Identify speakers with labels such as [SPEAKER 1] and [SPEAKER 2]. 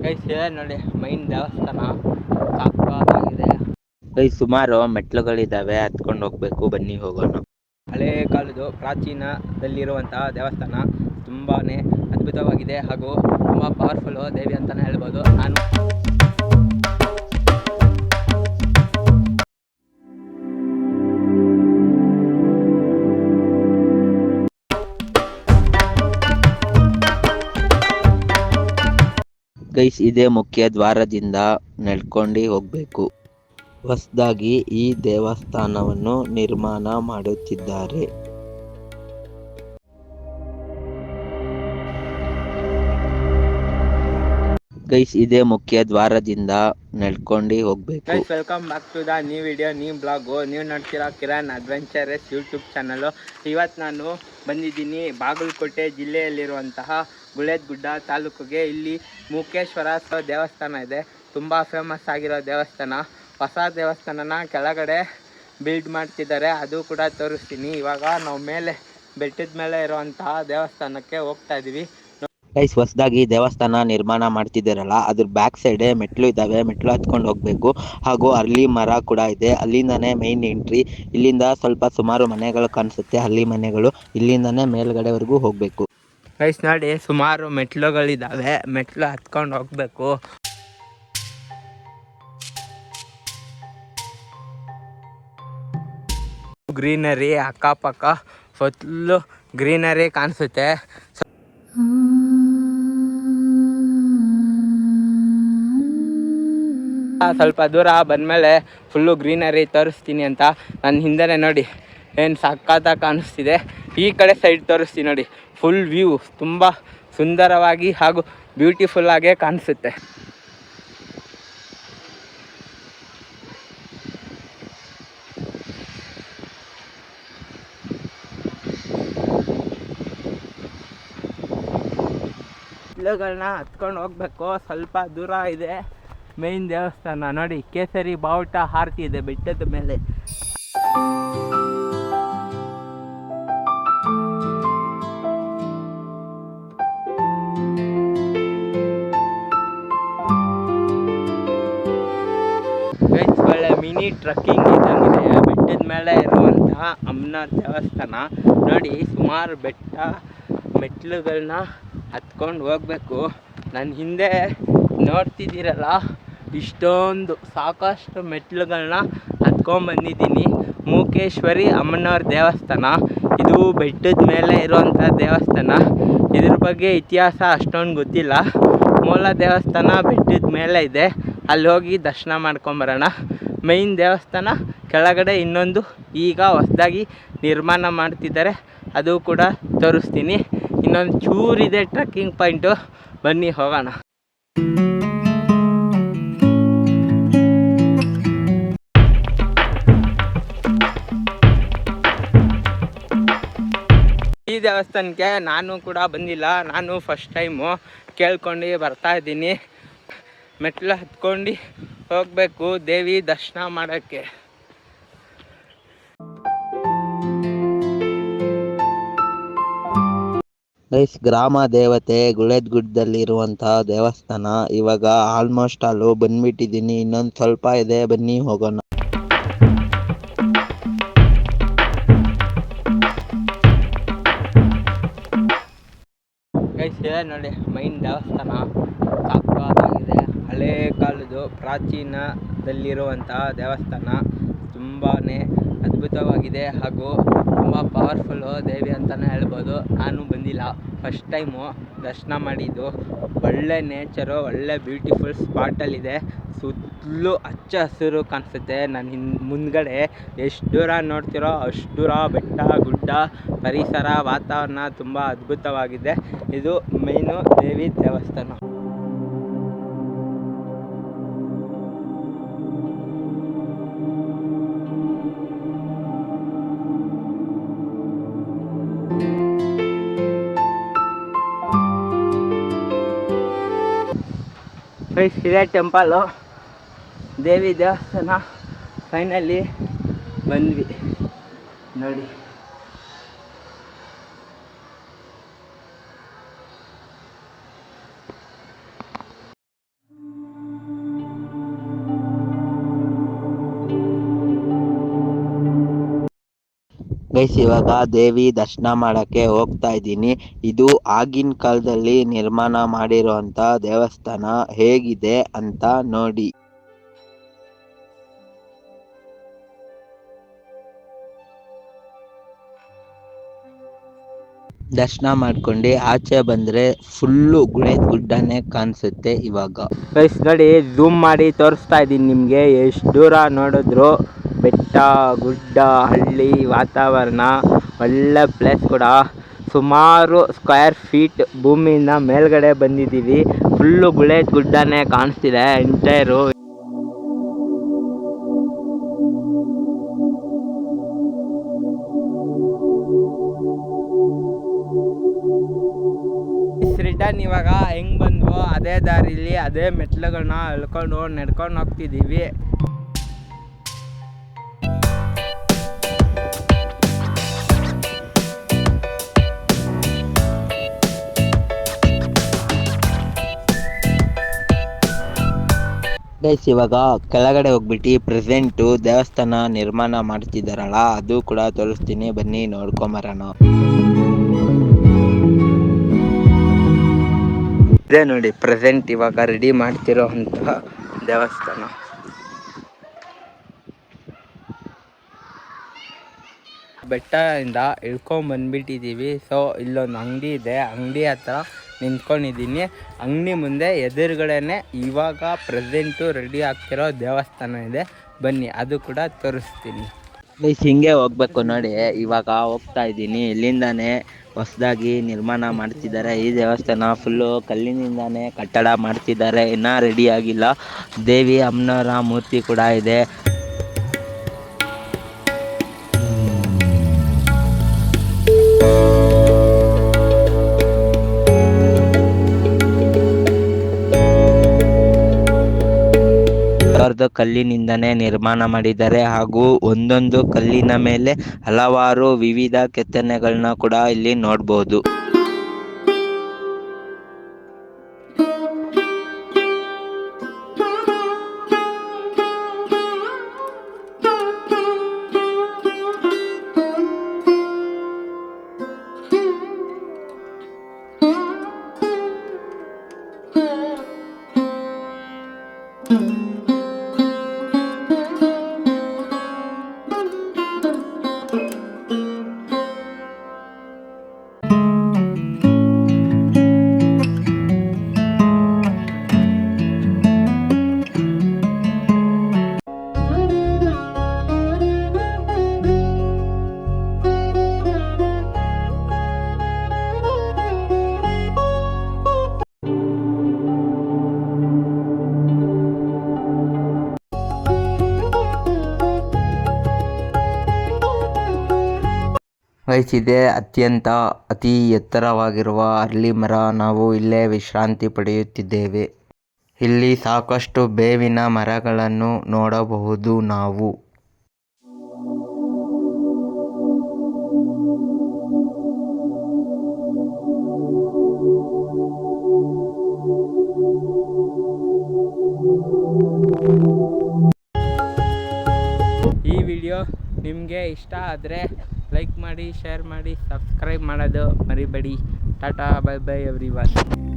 [SPEAKER 1] Guys ಇದೆ ನೋಡಿ main ದೇವಸ್ಥಾನ ಸಾಕಾಗಿದೆ.
[SPEAKER 2] ಗೈಸ್ ಸುಮಾರು ಮೆಟ್ಲುಗಳಿದ್ದಾವೆ, ಹತ್ಕೊಂಡು ಹೋಗ್ಬೇಕು, ಬನ್ನಿ ಹೋಗೋಣ.
[SPEAKER 1] ಹಳೆ ಕಾಲದ ಪ್ರಾಚೀನದಲ್ಲಿರುವಂತಹ ದೇವಸ್ಥಾನ ತುಂಬಾನೇ ಅದ್ಭುತವಾಗಿದೆ ಹಾಗೂ ತುಂಬ ಪವರ್ಫುಲ್ ದೇವಿ ಅಂತಲೇ ಹೇಳ್ಬೋದು. ನಾನು
[SPEAKER 2] ಗೈಸ್ ಇದೇ ಮುಖ್ಯ ದ್ವಾರದಿಂದ ನಡ್ಕೊಂಡು ಹೋಗ್ಬೇಕು. ಹೊಸದಾಗಿ ಈ ದೇವಸ್ಥಾನವನ್ನು ನಿರ್ಮಾಣ ಮಾಡುತ್ತಿದ್ದಾರೆ. ಗೈಸ್ ಇದೇ ಮುಖ್ಯ ದ್ವಾರದಿಂದ ನಡ್ಕೊಂಡು ಹೋಗ್ಬೇಕು.
[SPEAKER 1] Guys welcome back to the new video, new blog. ನೀವು ನೋಡ್ತೀರಾ ಕಿರಣ್ ಅಡ್ವೆಂಚರಸ್ ಯೂಟ್ಯೂಬ್ ಚಾನಲು. ಇವತ್ತು ನಾನು ಬಂದಿದ್ದೀನಿ ಬಾಗಲಕೋಟೆ ಜಿಲ್ಲೆಯಲ್ಲಿರುವಂತಹ ಗುಳೇದಗುಡ್ಡ ತಾಲೂಕಿಗೆ. ಇಲ್ಲಿ ಮೂಕೇಶ್ವರ ದೇವಸ್ಥಾನ ಇದೆ, ತುಂಬ ಫೇಮಸ್ ಆಗಿರೋ ದೇವಸ್ಥಾನ. ಹೊಸ ದೇವಸ್ಥಾನನ ಕೆಳಗಡೆ ಬಿಲ್ಡ್ ಮಾಡ್ತಿದ್ದಾರೆ, ಅದು ಕೂಡ ತೋರಿಸ್ತೀನಿ. ಇವಾಗ ನಾವು ಮೇಲೆ ಬೆಟ್ಟದ ಮೇಲೆ ಇರುವಂತಹ ದೇವಸ್ಥಾನಕ್ಕೆ ಹೋಗ್ತಾ ಇದ್ದೀವಿ.
[SPEAKER 2] ಗೈಸ್ ಹೊಸದಾಗಿ ದೇವಸ್ಥಾನ ನಿರ್ಮಾಣ ಮಾಡ್ತಿದ್ದಾರಲ್ಲ, ಅದ್ರ ಬ್ಯಾಕ್ ಸೈಡ್ ಮೆಟ್ಲು ಇದ್ದಾವೆ, ಮೆಟ್ಲು ಹತ್ಕೊಂಡು ಹೋಗ್ಬೇಕು. ಹಾಗೂ ಅಲ್ಲಿ ಮರ ಕೂಡ ಇದೆ, ಅಲ್ಲಿಂದಾನೇ ಮೈನ್ ಎಂಟ್ರಿ. ಇಲ್ಲಿಂದ ಸ್ವಲ್ಪ ಸುಮಾರು ಮನೆಗಳು ಕಾಣಿಸುತ್ತೆ, ಹಳ್ಳಿ ಮನೆಗಳು. ಇಲ್ಲಿಂದಾನೇ ಮೇಲ್ಗಡೆವರೆಗೂ ಹೋಗ್ಬೇಕು.
[SPEAKER 1] ಗೈಸ್ ನೋಡಿ ಸುಮಾರು ಮೆಟ್ಲುಗಳಿದ್ದಾವೆ, ಮೆಟ್ಲು ಹತ್ಕೊಂಡು ಹೋಗ್ಬೇಕು. ಗ್ರೀನರಿ ಅಕ್ಕಪಕ್ಕ ಫುಲ್ಲು ಗ್ರೀನರಿ ಕಾಣಿಸುತ್ತೆ. ಸ್ವಲ್ಪ ದೂರ ಬಂದಮೇಲೆ ಫುಲ್ಲು ಗ್ರೀನರಿ ತೋರಿಸ್ತೀನಿ ಅಂತ. ನನ್ನ ಹಿಂದೆನೇ ನೋಡಿ ಏನು ಸಖತ್ತಾಗಿ ಕಾಣಿಸ್ತಿದೆ. ಈ ಕಡೆ ಸೈಡ್ ತೋರಿಸ್ತೀನಿ ನೋಡಿ, ಫುಲ್ ವ್ಯೂ ತುಂಬ ಸುಂದರವಾಗಿ ಹಾಗೂ ಬ್ಯೂಟಿಫುಲ್ಲಾಗೇ ಕಾಣಿಸುತ್ತೆ. ಮೆಟ್ಲುಗಳನ್ನ ಹತ್ಕೊಂಡು ಹೋಗ್ಬೇಕು, ಸ್ವಲ್ಪ ದೂರ ಇದೆ ಮೇನ್ ದೇವಸ್ಥಾನ. ನೋಡಿ ಕೇಸರಿ ಬಾವುಟ ಹಾರ್ತಿದೆ ಬೆಟ್ಟದ ಮೇಲೆ. ಒಳ್ಳೆ ಮಿನಿ ಟ್ರಕ್ಕಿಂಗ್ ಇದ್ದಂಗಿದೆ ಬೆಟ್ಟದ ಮೇಲೆ ಇರುವಂತಹ ಅಮ್ಮನವ್ರ ದೇವಸ್ಥಾನ. ನೋಡಿ ಸುಮಾರು ಬೆಟ್ಟ ಮೆಟ್ಲುಗಳನ್ನ ಹತ್ಕೊಂಡು ಹೋಗ್ಬೇಕು. ನನ್ನ ಹಿಂದೆ ನೋಡ್ತಿದ್ದೀರಲ್ಲ, ಇಷ್ಟೊಂದು ಸಾಕಷ್ಟು ಮೆಟ್ಲುಗಳನ್ನ ಹತ್ಕೊಂಡ್ಬಂದಿದ್ದೀನಿ. ಮೂಕೇಶ್ವರಿ ಅಮ್ಮನವ್ರ ದೇವಸ್ಥಾನ ಇದು ಬೆಟ್ಟದ ಮೇಲೆ ಇರುವಂಥ ದೇವಸ್ಥಾನ. ಇದ್ರ ಬಗ್ಗೆ ಇತಿಹಾಸ ಅಷ್ಟೊಂದು ಗೊತ್ತಿಲ್ಲ. ಮೂಲ ದೇವಸ್ಥಾನ ಬೆಟ್ಟದ ಮೇಲೆ ಇದೆ, ಅಲ್ಲಿ ಹೋಗಿ ದರ್ಶನ ಮಾಡ್ಕೊಂಬರೋಣ. ಮೈನ್ ದೇವಸ್ಥಾನ ಕೆಳಗಡೆ ಇನ್ನೊಂದು ಈಗ ಹೊಸದಾಗಿ ನಿರ್ಮಾಣ ಮಾಡ್ತಿದ್ದಾರೆ, ಅದು ಕೂಡ ತೋರಿಸ್ತೀನಿ. ಇನ್ನೊಂದು ಚೂರಿದೆ ಟ್ರೆಕ್ಕಿಂಗ್ ಪಾಯಿಂಟು, ಬನ್ನಿ ಹೋಗೋಣ. ಈ ದೇವಸ್ಥಾನಕ್ಕೆ ನಾನು ಕೂಡ ಬಂದಿಲ್ಲ, ನಾನು ಫಸ್ಟ್ ಟೈಮು ಕೇಳ್ಕೊಂಡು ಬರ್ತಾ ಇದ್ದೀನಿ. ಮೆಟ್ಲು ಹತ್ಕೊಂಡು ಹೋಗಬೇಕು ದೇವಿ ದರ್ಶನ ಮಾಡೋಕ್ಕೆ.
[SPEAKER 2] ಗೈಸ್ ಗ್ರಾಮ ದೇವತೆ ಗುಳೇದಗುಡ್ಡದಲ್ಲಿರುವಂತಹ ದೇವಸ್ಥಾನ ಇವಾಗ ಆಲ್ಮೋಸ್ಟ್ ಅಲ್ಲೂ ಬಂದ್ಬಿಟ್ಟಿದ್ದೀನಿ, ಇನ್ನೊಂದು ಸ್ವಲ್ಪ ಇದೆ, ಬನ್ನಿ ಹೋಗೋಣ.
[SPEAKER 1] ಗೈಸ್ ಇದೆ ನೋಡಿ ಮೈನ್ ದೇವಸ್ಥಾನ ಸಾಕಾಗಿದೆ. ಹಳೆ ಕಾಲದ ಪ್ರಾಚೀನದಲ್ಲಿರುವಂತಹ ದೇವಸ್ಥಾನ ತುಂಬಾ ಅದ್ಭುತವಾಗಿದೆ ಹಾಗೂ ತುಂಬ ಪವರ್ಫುಲ್ಲು ದೇವಿ ಅಂತಲೇ ಹೇಳ್ಬೋದು. ನಾನು ಬಂದಿಲ್ಲ, ಫಸ್ಟ್ ಟೈಮು ದರ್ಶನ ಮಾಡಿದ್ದು. ಒಳ್ಳೆ ನೇಚರು, ಒಳ್ಳೆ ಬ್ಯೂಟಿಫುಲ್ ಸ್ಪಾಟಲ್ಲಿದೆ. ಸುತ್ತಲೂ ಹಚ್ಚ ಹಸಿರು ಕಾಣಿಸುತ್ತೆ. ನನ್ನ ಮುಂದ್ಗಡೆ ಎಷ್ಟು ದೂರ ನೋಡ್ತಿರೋ ಅಷ್ಟು ದೂರ ಬೆಟ್ಟ ಗುಡ್ಡ ಪರಿಸರ ವಾತಾವರಣ ತುಂಬ ಅದ್ಭುತವಾಗಿದೆ. ಇದು ಮೈನು ದೇವಿ ದೇವಸ್ಥಾನ. ಇದೇ ಟೆಂಪಲ್ಲು ದೇವಿ ದೇವಸ್ಥಾನ. ಫೈನಲಿ ಬಂದ್ವಿ ನೋಡಿ.
[SPEAKER 2] ಗೈಸ್ ಇವಾಗ ದೇವಿ ದರ್ಶನ ಮಾಡಕ್ಕೆ ಹೋಗ್ತಾ ಇದ್ದೀನಿ. ಇದು ಆಗಿನ ಕಾಲದಲ್ಲಿ ನಿರ್ಮಾಣ ಮಾಡಿರುವಂತ ದೇವಸ್ಥಾನ ಹೇಗಿದೆ ಅಂತ ನೋಡಿ. ದರ್ಶನ ಮಾಡ್ಕೊಂಡು ಆಚೆ ಬಂದ್ರೆ ಫುಲ್ಲು ಗುಡ್ಡನೇ ಕಾಣಿಸುತ್ತೆ ಇವಾಗ.
[SPEAKER 1] ಗೈಸ್ ನೋಡಿ, ಝೂಮ್ ಮಾಡಿ ತೋರಿಸ್ತಾ ಇದ್ದೀನಿ ನಿಮಗೆ. ಎಷ್ಟು ದೂರ ನೋಡಿದ್ರು ಬೆಟ್ಟ ಗುಡ್ಡ ಹಳ್ಳಿ ವಾತಾವರಣ, ಒಳ್ಳೆ ಪ್ಲೇಸ್ ಕೂಡ. ಸುಮಾರು ಸ್ಕ್ವೇರ್ ಫೀಟ್ ಭೂಮಿಯಿಂದ ಮೇಲ್ಗಡೆ ಬಂದಿದ್ದೀವಿ. ಫುಲ್ಲು ಗುಡ್ಡನೇ ಕಾಣಿಸ್ತಿದೆ ಎಂಟೈರು. ರಿಟರ್ನ್ ಇವಾಗ ಹೆಂಗೆ ಬಂದ್ವೋ ಅದೇ ದಾರಿಲಿ ಅದೇ ಮೆಟ್ಲುಗಳನ್ನ ಎಳ್ಕೊಂಡು ನಡ್ಕೊಂಡು ಹೋಗ್ತಿದ್ದೀವಿ.
[SPEAKER 2] ಗೈಸ್ ಇವಾಗ ಕೆಳಗಡೆ ಹೋಗ್ಬಿಟ್ಟು ಪ್ರೆಸೆಂಟು ದೇವಸ್ಥಾನ ನಿರ್ಮಾಣ ಮಾಡ್ತಿದ್ದಾರಲ್ಲ ಅದು ಕೂಡ ತೋರಿಸ್ತೀನಿ, ಬನ್ನಿ ನೋಡ್ಕೊಂಬರೋಣ.
[SPEAKER 1] ಇದೇ ನೋಡಿ ಪ್ರೆಸೆಂಟ್ ಇವಾಗ ರೆಡಿ ಮಾಡ್ತಿರೋ ಅಂತಹ ದೇವಸ್ಥಾನ. ಬೆಟ್ಟದಿಂದ ಇಳ್ಕೊಂಬಂದ್ಬಿಟ್ಟಿದ್ದೀವಿ. ಸೊ ಇಲ್ಲೊಂದು ಅಂಗಡಿ ಇದೆ, ಅಂಗಡಿ ಹತ್ರ ನಿಂತ್ಕೊಂಡಿದ್ದೀನಿ. ಅಂಗಡಿ ಮುಂದೆ ಎದುರುಗಡೆನೆ ಇವಾಗ ಪ್ರೆಸೆಂಟು ರೆಡಿ ಆಗ್ತಿರೋ ದೇವಸ್ಥಾನ ಇದೆ, ಬನ್ನಿ ಅದು ಕೂಡ ತೋರಿಸ್ತೀನಿ.
[SPEAKER 2] ಗೈಸ್ ಹಿಂಗೆ ಹೋಗ್ಬೇಕು ನೋಡಿ, ಇವಾಗ ಹೋಗ್ತಾ ಇದ್ದೀನಿ. ಇಲ್ಲಿಂದಾನೇ ಹೊಸದಾಗಿ ನಿರ್ಮಾಣ ಮಾಡ್ತಿದ್ದಾರೆ ಈ ದೇವಸ್ಥಾನ. ಫುಲ್ಲು ಕಲ್ಲಿನಿಂದಾನೇ ಕಟ್ಟಡ ಮಾಡ್ತಿದ್ದಾರೆ, ಇನ್ನೂ ರೆಡಿ ಆಗಿಲ್ಲ. ದೇವಿ ಅಮ್ಮನವರ ಮೂರ್ತಿ ಕೂಡ ಇದೆ. ಕಲ್ಲಿನಿಂದನೇ ನಿರ್ಮಾಣ ಮಾಡಿದ್ದಾರೆ ಹಾಗೂ ಒಂದೊಂದು ಕಲ್ಲಿನ ಮೇಲೆ ಹಲವಾರು ವಿವಿಧ ಕೆತ್ತನೆಗಳನ್ನ ಕೂಡ ಇಲ್ಲಿ ನೋಡಬಹುದು.
[SPEAKER 1] ಇದೆ ಅತಿ ಎತ್ತರವಾಗಿರುವ ಅರಳಿ ಮರ. ನಾವು ಇಲ್ಲೇ ವಿಶ್ರಾಂತಿ ಪಡೆಯುತ್ತಿದ್ದೇವೆ. ಇಲ್ಲಿ ಸಾಕಷ್ಟು ಬೇವಿನ ಮರಗಳನ್ನು ನೋಡಬಹುದು ನಾವು. ಈ ವಿಡಿಯೋ ನಿಮಗೆ ಇಷ್ಟ ಆದರೆ ಲೈಕ್ ಮಾಡಿ, ಶೇರ್ ಮಾಡಿ, ಸಬ್ಸ್ಕ್ರೈಬ್ ಮಾಡೋದು ಮರಿಬೇಡಿ. Tata, bye bye everyone.